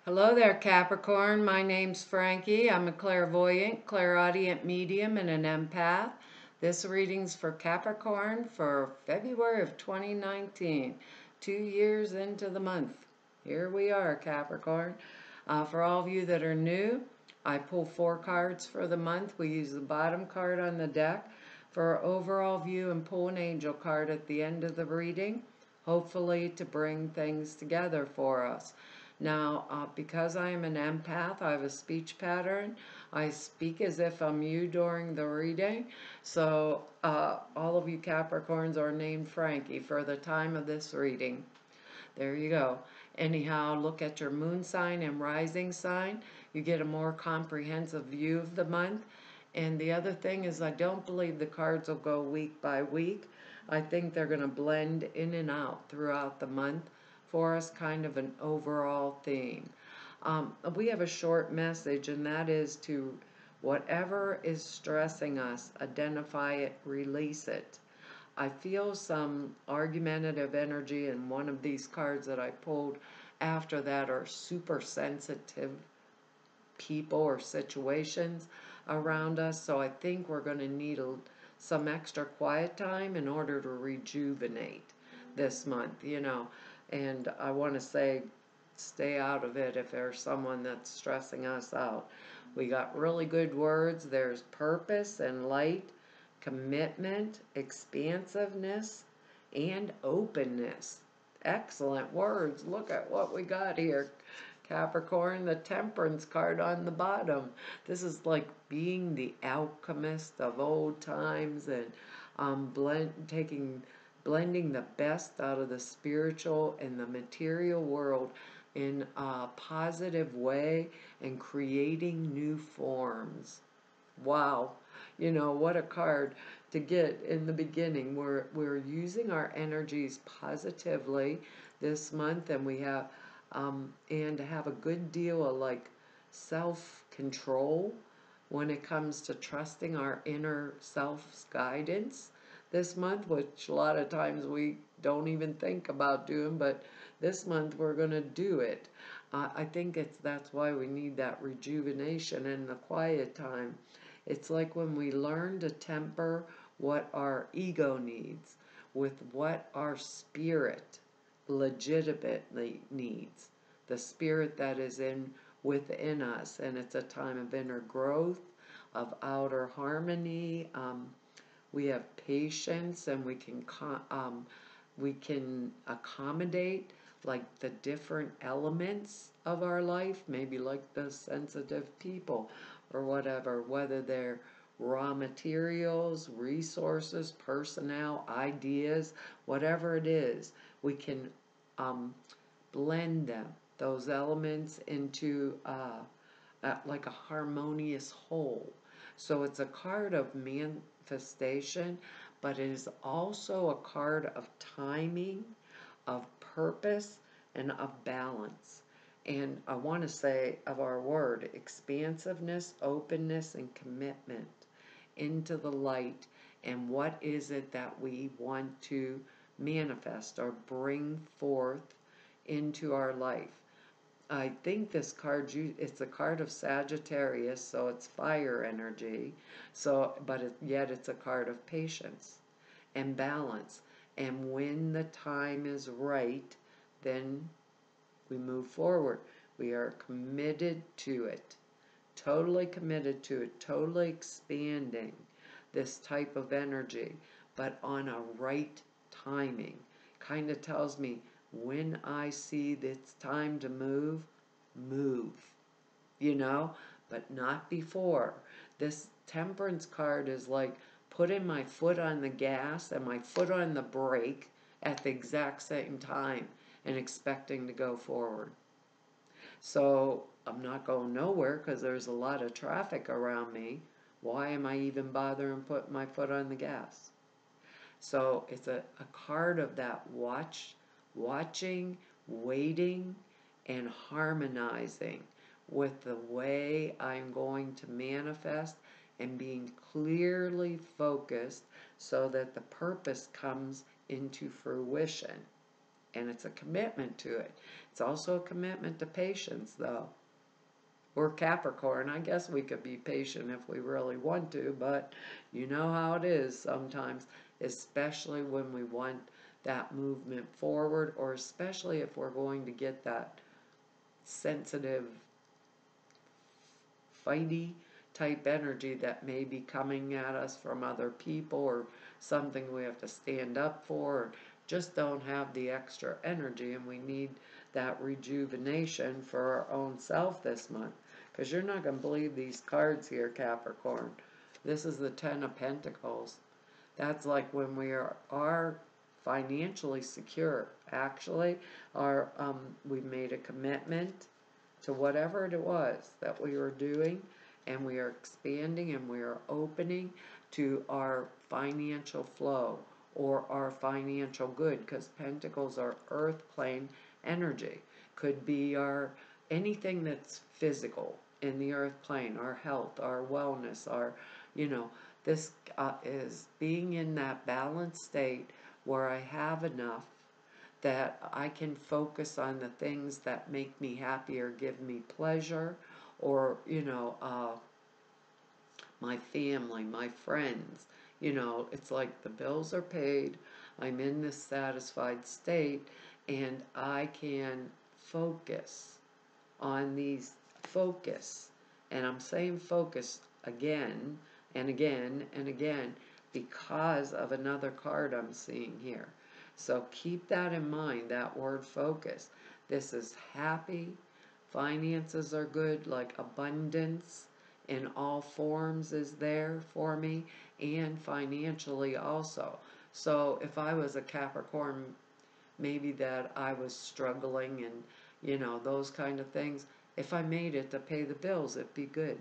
Hello there, Capricorn. My name's Frankie. I'm a clairvoyant, clairaudient medium, and an empath. This reading's for Capricorn for February of 2019, 2 years into the month. Here we are, Capricorn. For all of you that are new, I pull 4 cards for the month. We use the bottom card on the deck for our overall view and pull an angel card at the end of the reading, hopefully to bring things together for us. Now, because I am an empath, I have a speech pattern. I speak as if I'm you during the reading. So all of you Capricorns are named Frankie for the time of this reading. There you go. Anyhow, look at your moon sign and rising sign. You get a more comprehensive view of the month. And the other thing is I don't believe the cards will go week by week. I think they're going to blend in and out throughout the month for us, kind of an overall theme. We have a short message, and that is to whatever is stressing us, identify it, release it. I feel some argumentative energy in one of these cards that I pulled after that are super sensitive people or situations around us. So I think we're going to need some extra quiet time in order to rejuvenate this month. And I want to say, stay out of it if there's someone that's stressing us out. We got really good words. There's purpose and light, commitment, expansiveness, and openness. Excellent words. Look at what we got here, Capricorn. The temperance card on the bottom. This is like being the alchemist of old times and blending the best out of the spiritual and the material world in a positive way and creating new forms. Wow. What a card to get in the beginning. We're using our energies positively this month, and we have and to have a good deal of like self-control when it comes to trusting our inner self's guidance this month, which a lot of times we don't even think about doing, but this month we're going to do it. I think that's why we need that rejuvenation and the quiet time. It's like when we learn to temper what our ego needs with what our spirit legitimately needs, the spirit that is within us, and it's a time of inner growth, of outer harmony. We have patience, and we can accommodate like the different elements of our life, maybe like the sensitive people or whatever, whether they're raw materials, resources, personnel, ideas, whatever it is, we can blend those elements into like a harmonious whole. So it's a card of manifestation, but it is also a card of timing, of purpose, and of balance. And I want to say of our word, expansiveness, openness, and commitment into the light. And what is it that we want to manifest or bring forth into our life? I think this card, it's a card of Sagittarius, so it's fire energy. Yet it's a card of patience and balance. And when the time is right, then we move forward. We are committed to it, totally committed to it, totally expanding this type of energy, but on a right timing. Kind of tells me when I see that it's time to move, but not before. This temperance card is like putting my foot on the gas and my foot on the brake at the exact same time and expecting to go forward. So I'm not going nowhere because there's a lot of traffic around me. Why am I even bothering putting my foot on the gas? So it's a card of that watching, waiting, and harmonizing with the way I'm going to manifest and being clearly focused so that the purpose comes into fruition. and it's a commitment to it. It's also a commitment to patience, though. We're Capricorn. I guess we could be patient if we really want to, but you know how it is sometimes, especially when we want that movement forward, or especially if we're going to get that sensitive, fighty type energy that may be coming at us from other people, or something we have to stand up for, or just don't have the extra energy, and we need that rejuvenation for our own self this month. Because you're not going to believe these cards here, Capricorn. This is the Ten of Pentacles. That's like when we are financially secure. Actually, we've made a commitment to whatever it was that we were doing, and we are expanding and we are opening to our financial flow or our financial good, because pentacles are earth plane energy. Could be our anything that's physical in the earth plane, our health, our wellness, our, this is being in that balanced state where I have enough that I can focus on the things that make me happy or give me pleasure, or, my family, my friends. It's like the bills are paid, I'm in this satisfied state, and I can focus on these focus. And I'm saying focus again and again and again because of another card I'm seeing here. So keep that in mind, that word focus. This is happy. Finances are good, like abundance in all forms is there for me, and financially also. So if I was a Capricorn, maybe that I was struggling and, those kind of things, if I made it to pay the bills, it'd be good.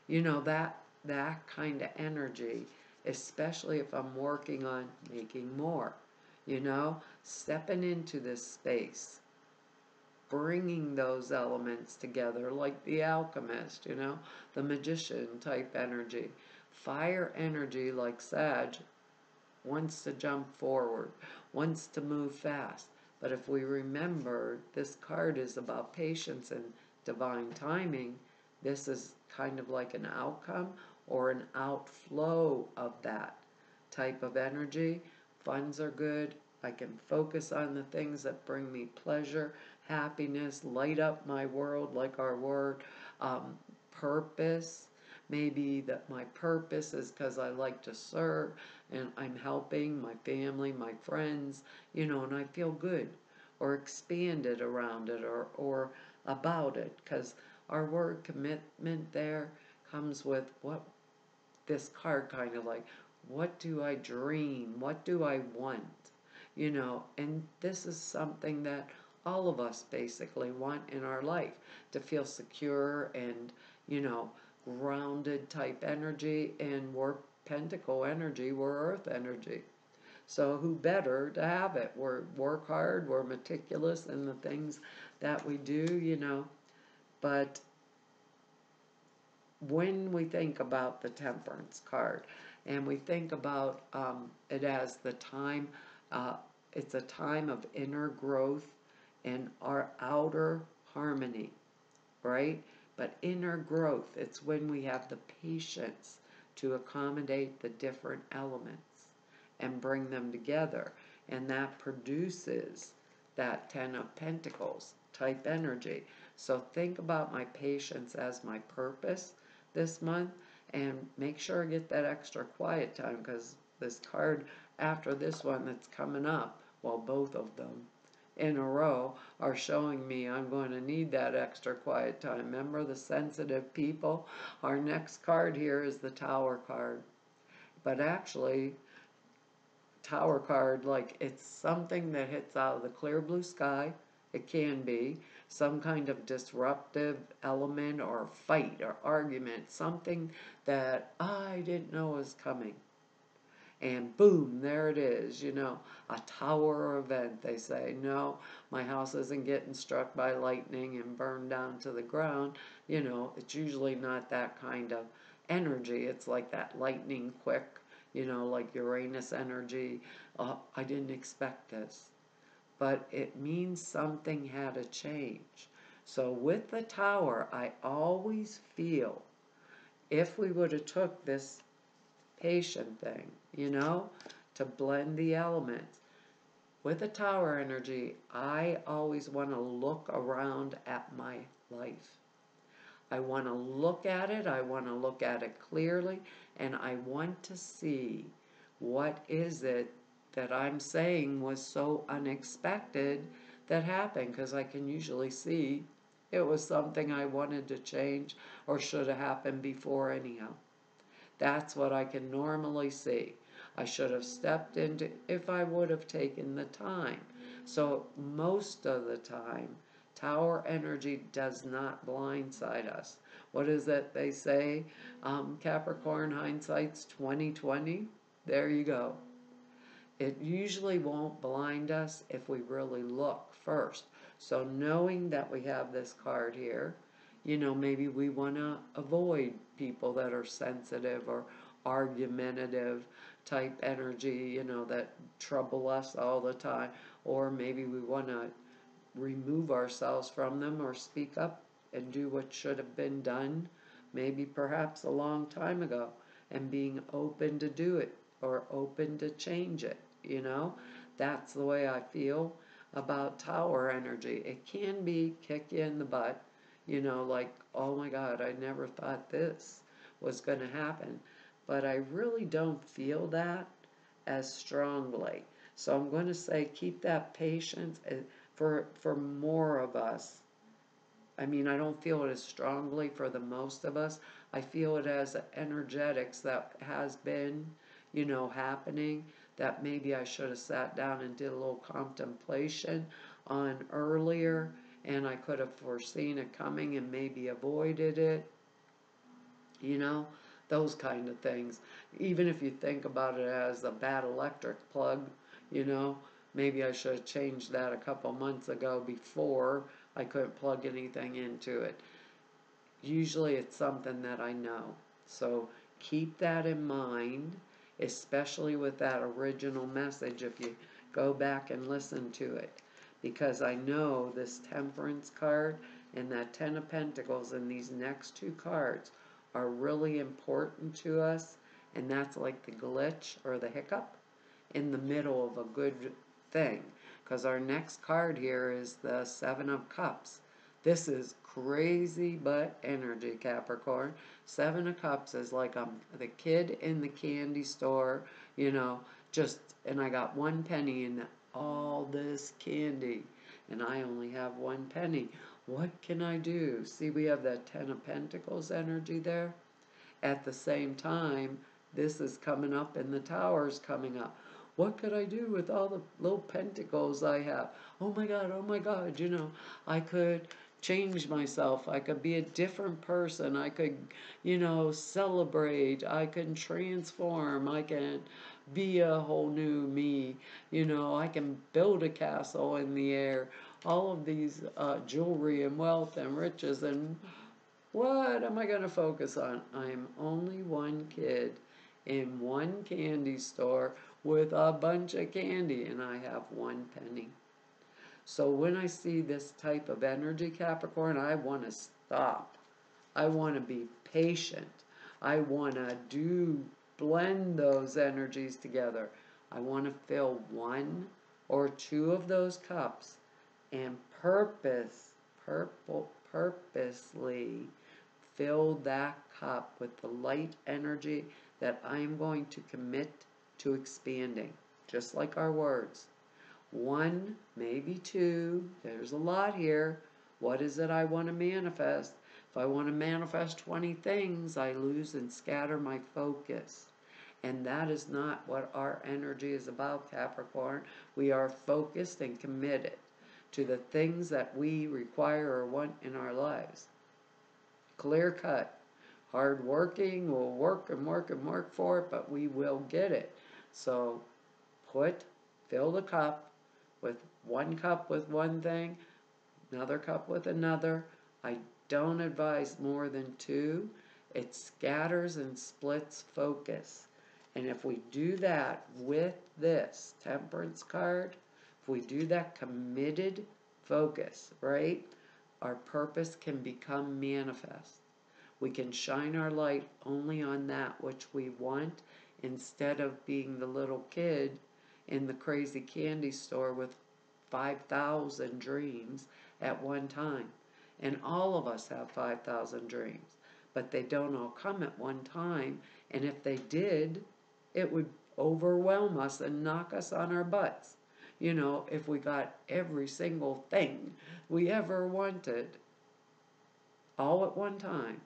That kind of energy, especially if I'm working on making more, stepping into this space, bringing those elements together like the alchemist, the magician type energy. Fire energy like Sag wants to jump forward, wants to move fast. But if we remember, this card is about patience and divine timing. This is kind of like an outcome or an outflow of that type of energy. Funds are good. I can focus on the things that bring me pleasure, happiness, light up my world, like our word. Purpose. Maybe that my purpose is because I like to serve and I'm helping my family, my friends, and I feel good, or expanded around it, or about it, because our word commitment there comes with what this card kind of like, what do I dream? What do I want? And this is something that all of us basically want in our life, to feel secure and, grounded type energy, and we're pentacle energy, we're earth energy. So who better to have it? We work hard, we're meticulous in the things that we do, but when we think about the temperance card, and we think about it as the time, it's a time of inner growth and our outer harmony, right? But inner growth, it's when we have the patience to accommodate the different elements and bring them together. And that produces that Ten of Pentacles type energy. So think about my patience as my purpose this month, and make sure I get that extra quiet time, because this card after this one that's coming up, well, both of them in a row are showing me I'm going to need that extra quiet time. Remember, the sensitive people? Our next card here is the Tower card. But actually, Tower card, like, it's something that hits out of the clear blue sky. It can be some kind of disruptive element or fight or argument, something that I didn't know was coming. And boom, there it is, a tower event, they say. No, my house isn't getting struck by lightning and burned down to the ground. It's usually not that kind of energy. It's like that lightning quick, like Uranus energy. I didn't expect this. but it means something had to change. So with the Tower, I always feel if we would have took this patient thing, to blend the elements, with the Tower energy, I always want to look around at my life. I want to look at it, I want to look at it clearly, and I want to see what is it that I'm saying was so unexpected that happened, because I can usually see it was something I wanted to change or should have happened before anyhow. That's what I can normally see. I should have stepped into if I would have taken the time. So most of the time, Tower energy does not blindside us. What is it they say? Capricorn hindsight's 20/20. There you go. It usually won't blind us if we really look first. So knowing that we have this card here, maybe we want to avoid people that are sensitive or argumentative type energy, that trouble us all the time. Or maybe we want to remove ourselves from them or speak up and do what should have been done, maybe perhaps a long time ago, and being open to do it or open to change it. That's the way I feel about Tower energy. It can be kick you in the butt, like, oh my God, I never thought this was going to happen. But I really don't feel that as strongly. So I'm going to say keep that patience for more of us. I mean, I don't feel it as strongly for the most of us. I feel it as energetics that has been, happening, that maybe I should have sat down and did a little contemplation on earlier, and I could have foreseen it coming and maybe avoided it, those kind of things. Even if you think about it as a bad electric plug, maybe I should have changed that a couple months ago before I couldn't plug anything into it. Usually it's something that I know. So keep that in mind, especially with that original message if you go back and listen to it. Because I know this Temperance card and that Ten of Pentacles and these next two cards are really important to us. And that's like the glitch or the hiccup in the middle of a good thing. Because our next card here is the Seven of Cups. This is crazy but energy, Capricorn. Seven of Cups is like the kid in the candy store, and I got 1 penny and all this candy, and I only have 1 penny. What can I do? See, we have that Ten of Pentacles energy there. At the same time, this is coming up and the Tower's coming up. What could I do with all the little pentacles I have? Oh my God, I could change myself. I could be a different person. I could, celebrate. I can transform. I can be a whole new me. I can build a castle in the air. All of these jewelry and wealth and riches. And what am I going to focus on? I'm only one kid in one candy store with a bunch of candy, and I have 1 penny. So when I see this type of energy, Capricorn, I want to stop. I want to be patient. I want to blend those energies together. I want to fill 1 or 2 of those cups and purposely fill that cup with the light energy that I'm going to commit to expanding, just like our words. 1, maybe 2, there's a lot here. What is it I want to manifest? If I want to manifest 20 things, I lose and scatter my focus. And that is not what our energy is about, Capricorn. We are focused and committed to the things that we require or want in our lives. Clear cut. Hard working, we'll work and work and work for it, but we will get it. So fill the cup with 1 cup with one thing, another cup with another. I don't advise more than 2. It scatters and splits focus. And if we do that with this Temperance card, If we do that committed focus, right, our purpose can become manifest. We can shine our light only on that which we want instead of being the little kid in the crazy candy store with 5,000 dreams at one time. And all of us have 5,000 dreams, but they don't all come at one time. And if they did, it would overwhelm us and knock us on our butts. You know, if we got every single thing we ever wanted all at one time.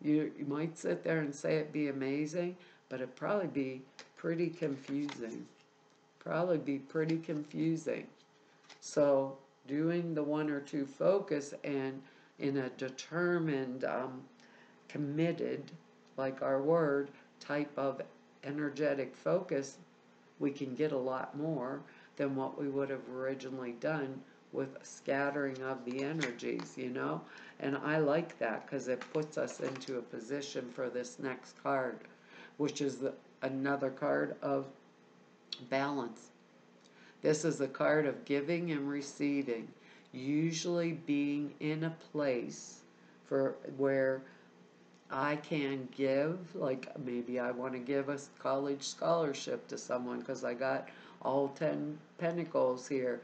You might sit there and say it'd be amazing, but it'd probably be pretty confusing. Probably be pretty confusing. So doing the one or two focus and in a determined, committed, like our word, type of energetic focus, we can get a lot more than what we would have originally done with scattering of the energies, you know? And I like that because it puts us into a position for this next card, which is another card of balance. This is a card of giving and receiving, usually being in a place for where I can give, like maybe I want to give a college scholarship to someone because I got all 10 pentacles here.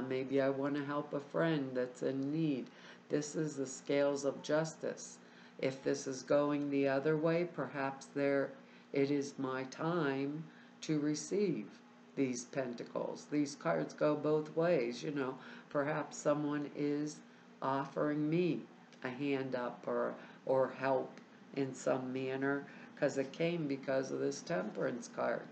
Maybe I want to help a friend that's in need. This is the scales of justice. If this is going the other way, perhaps it is my time to receive these pentacles. These cards go both ways, you know. Perhaps someone is offering me a hand up or help in some manner because it came because of this temperance card.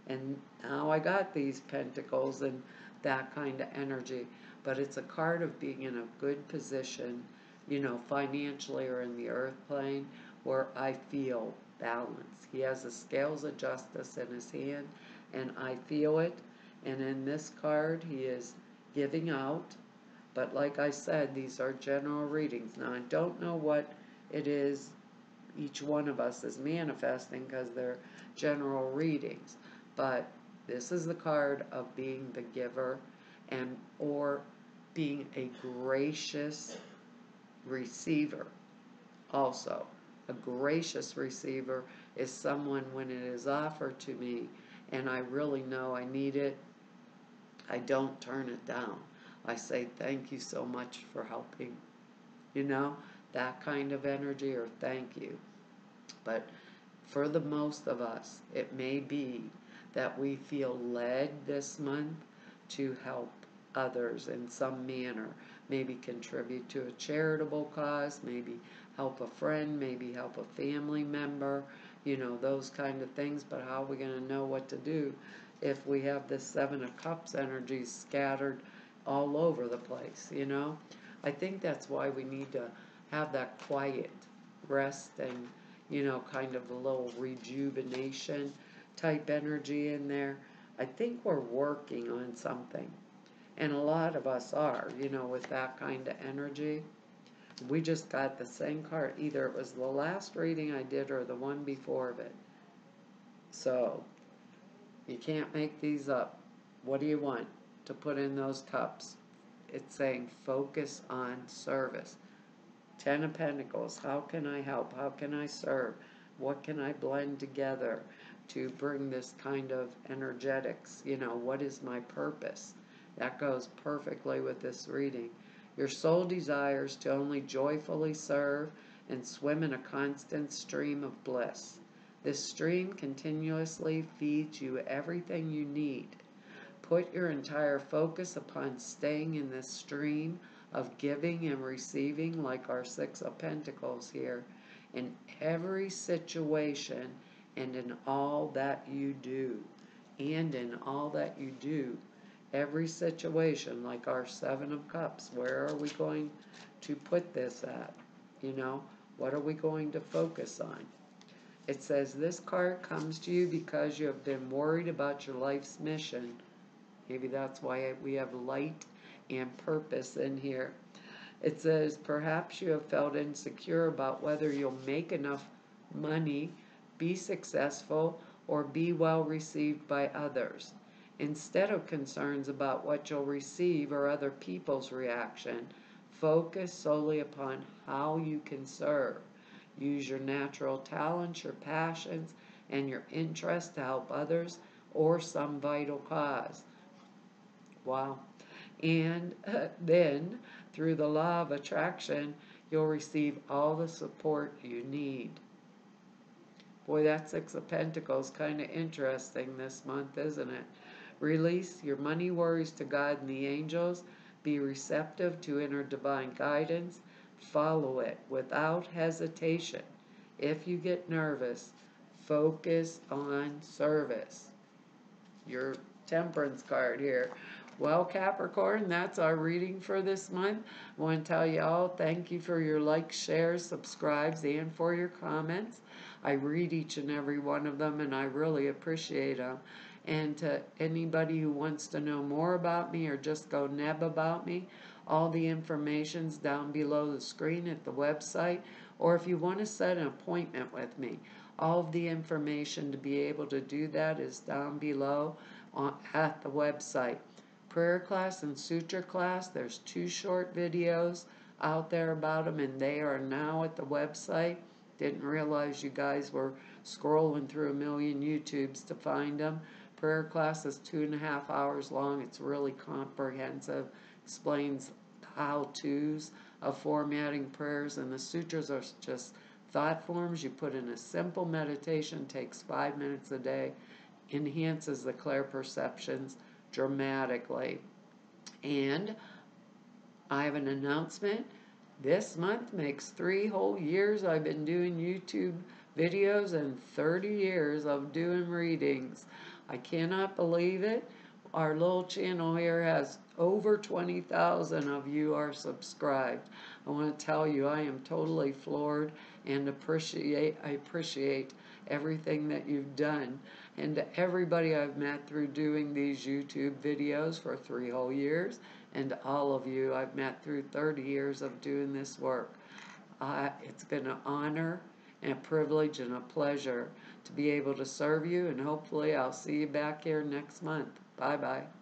And now I got these pentacles and that kind of energy. But it's a card of being in a good position, you know, financially or in the earth plane where I feel balance. He has the scales of justice in his hand and I feel it. And in this card, he is giving out. But like I said, these are general readings. Now, I don't know what it is each one of us is manifesting because they're general readings. But this is the card of being the giver and or being a gracious receiver. Also, a gracious receiver is someone when it is offered to me and I really know I need it, I don't turn it down. I say thank you so much for helping. You know, that kind of energy, or thank you. But for the most of us, it may be that we feel led this month to help others in some manner. Maybe contribute to a charitable cause, maybe help a friend, maybe help a family member, you know, those kind of things. But how are we going to know what to do if we have this Seven of Cups energy scattered all over the place, you know? I think that's why we need to have that quiet rest and, you know, kind of a little rejuvenation type energy in there. I think we're working on something. And a lot of us are, you know, with that kind of energy. We just got the same card. Either it was the last reading I did or the one before of it. So, you can't make these up. What do you want to put in those cups? It's saying focus on service. Ten of Pentacles. How can I help? How can I serve? What can I blend together to bring this kind of energetics? You know, what is my purpose? That goes perfectly with this reading. Your soul desires to only joyfully serve and swim in a constant stream of bliss. This stream continuously feeds you everything you need. Put your entire focus upon staying in this stream of giving and receiving, like our Six of Pentacles here, in every situation and in all that you do. And in all that you do. Every situation, like our Seven of Cups, where are we going to put this at? You know, what are we going to focus on? It says this card comes to you because you have been worried about your life's mission. Maybe that's why we have light and purpose in here. It says perhaps you have felt insecure about whether you'll make enough money, be successful, or be well received by others. Instead of concerns about what you'll receive or other people's reaction, focus solely upon how you can serve. Use your natural talents, your passions, and your interests to help others or some vital cause. Wow. And then, through the law of attraction, you'll receive all the support you need. Boy, that Six of Pentacles kind of interesting this month, isn't it? Release your money worries to God and the angels. Be receptive to inner divine guidance. Follow it without hesitation. If you get nervous, focus on service. Your temperance card here. Well, Capricorn, that's our reading for this month. I want to tell you all thank you for your likes, shares, subscribes, and for your comments. I read each and every one of them, and I really appreciate them. And to anybody who wants to know more about me or just go neb about me, all the information's down below the screen at the website. Or if you want to set an appointment with me, all of the information to be able to do that is down below at the website. Prayer class and suture class, there's 2 short videos out there about them, and they are now at the website. Didn't realize you guys were scrolling through a million YouTubes to find them. Prayer class is 2.5 hours long. It's really comprehensive. Explains how-tos of formatting prayers, and the sutras are just thought forms you put in a simple meditation, takes 5 minutes a day, enhances the clear perceptions dramatically. And I have an announcement. This month makes 3 whole years I've been doing YouTube videos and 30 years of doing readings. I cannot believe it. Our little channel here has over 20,000 of you are subscribed. I want to tell you I am totally floored and I appreciate everything that you've done. And to everybody I've met through doing these YouTube videos for 3 whole years, and all of you I've met through 30 years of doing this work. It's been an honor and a privilege and a pleasure to be able to serve you, and hopefully I'll see you back here next month. Bye-bye.